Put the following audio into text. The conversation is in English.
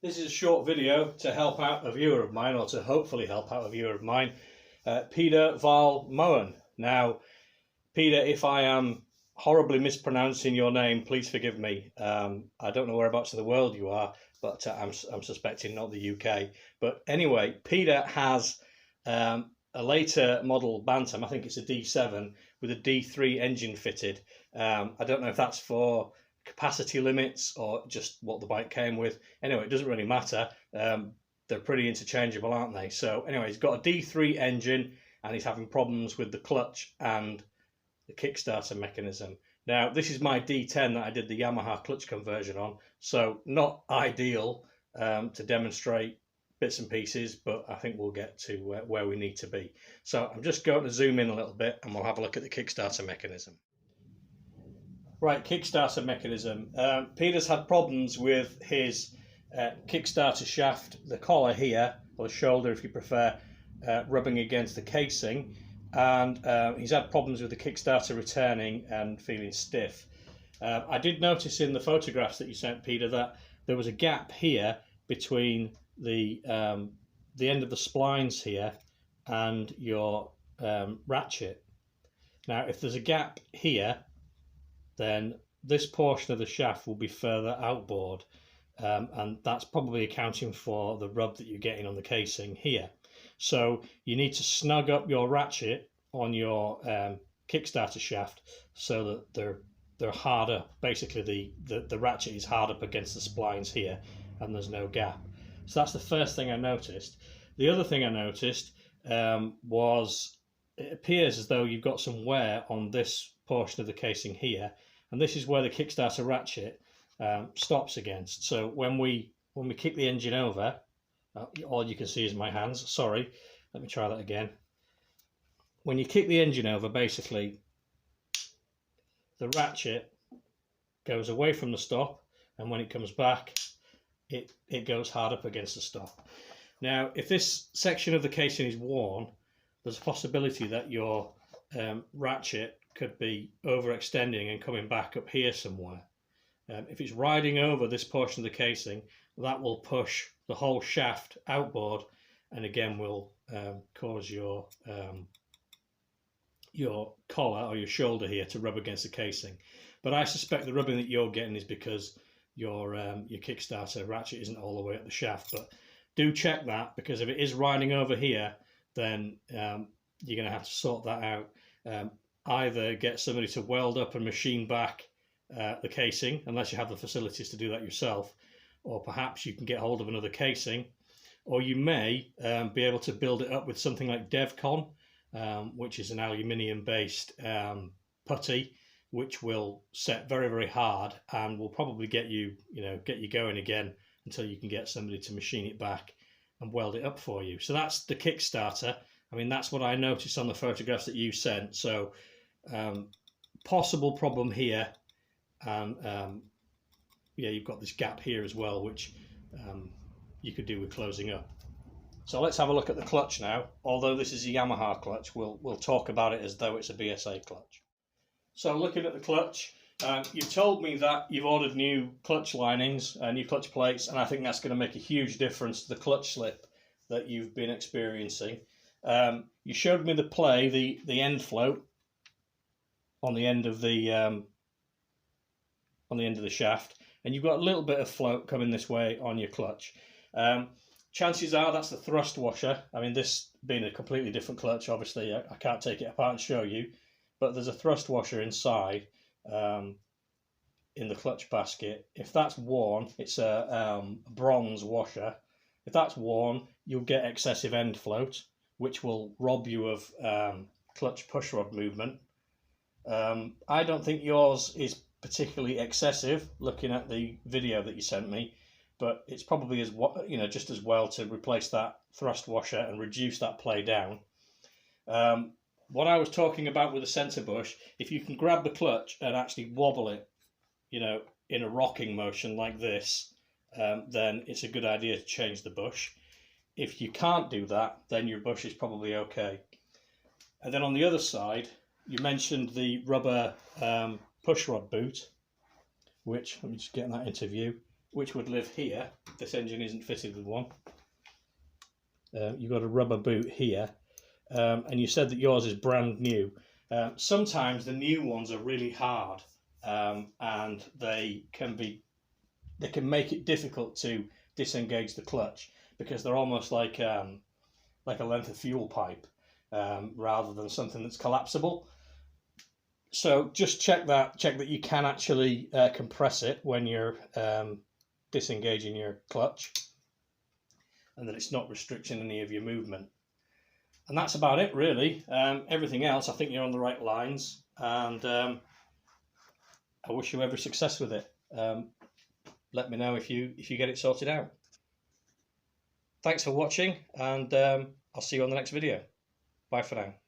This is a short video to help out a viewer of mine, or to hopefully help out a viewer of mine, Peder Walle Moan. Now, Peter, if I am horribly mispronouncing your name, please forgive me. I don't know whereabouts in the world you are, but I'm suspecting not the UK. But anyway, Peter has a later model Bantam, I think it's a D7, with a D3 engine fitted. I don't know if that's for capacity limits or just what the bike came with. Anyway, it doesn't really matter. They're pretty interchangeable, aren't they? So anyway, he's got a D3 engine and he's having problems with the clutch and the Kickstarter mechanism. Now, this is my D10 that I did the Yamaha clutch conversion on, so not ideal to demonstrate bits and pieces, but I think we'll get to where we need to be. So I'm just going to zoom in a little bit and we'll have a look at the Kickstarter mechanism. Right, Kickstarter mechanism. Peter's had problems with his Kickstarter shaft, the collar here, or the shoulder if you prefer, rubbing against the casing, and he's had problems with the Kickstarter returning and feeling stiff. I did notice in the photographs that you sent, Peter, that there was a gap here between the end of the splines here and your ratchet. Now, if there's a gap here, then this portion of the shaft will be further outboard, and that's probably accounting for the rub that you're getting on the casing here. So you need to snug up your ratchet on your Kickstarter shaft so that they're harder. Basically, the ratchet is hard up against the splines here, and there's no gap. So that's the first thing I noticed. The other thing I noticed was it appears as though you've got some wear on this portion of the casing here, and this is where the Kickstarter ratchet stops against. So when we kick the engine over, all you can see is my hands. Sorry, let me try that again. When you kick the engine over, basically the ratchet goes away from the stop, and when it comes back, it goes hard up against the stop. Now, if this section of the casing is worn, there's a possibility that your ratchet could be overextending and coming back up here somewhere. If it's riding over this portion of the casing, that will push the whole shaft outboard, and again will cause your collar or your shoulder here to rub against the casing. But I suspect the rubbing that you're getting is because your Kickstarter ratchet isn't all the way up the shaft. But do check that, because if it is riding over here, then you're going to have to sort that out. Either get somebody to weld up and machine back the casing, unless you have the facilities to do that yourself, or perhaps you can get hold of another casing, or you may be able to build it up with something like DevCon, which is an aluminium based putty, which will set very, very hard and will probably get you going again until you can get somebody to machine it back and weld it up for you. So that's the Kickstarter. I mean, that's what I noticed on the photographs that you sent. So possible problem here, and yeah, you've got this gap here as well, which you could do with closing up. So let's have a look at the clutch now. Although this is a Yamaha clutch, we'll talk about it as though it's a BSA clutch. So looking at the clutch, you've told me that you've ordered new clutch linings, new clutch plates, and I think that's going to make a huge difference to the clutch slip that you've been experiencing. You showed me the play, the end float on the end of the shaft, and you've got a little bit of float coming this way on your clutch. Chances are that's the thrust washer. I mean, this being a completely different clutch, obviously I can't take it apart and show you, but there's a thrust washer inside in the clutch basket. If that's worn, it's a bronze washer. If that's worn, you'll get excessive end float, which will rob you of clutch pushrod movement. I don't think yours is particularly excessive, looking at the video that you sent me, but it's probably just as well to replace that thrust washer and reduce that play down. What I was talking about with the centre bush, if you can grab the clutch and actually wobble it, in a rocking motion like this, then it's a good idea to change the bush. If you can't do that, then your bush is probably okay. And then on the other side, you mentioned the rubber pushrod boot, which, let me just get that into view. which would live here. This engine isn't fitted with one. You've got a rubber boot here, and you said that yours is brand new. Sometimes the new ones are really hard, and they can make it difficult to disengage the clutch, because they're almost like a length of fuel pipe, rather than something that's collapsible. So just check that you can actually compress it when you're disengaging your clutch, and that it's not restricting any of your movement. And that's about it, really. Everything else, I think you're on the right lines, and I wish you every success with it. Let me know if you get it sorted out. Thanks for watching, and I'll see you on the next video. Bye for now.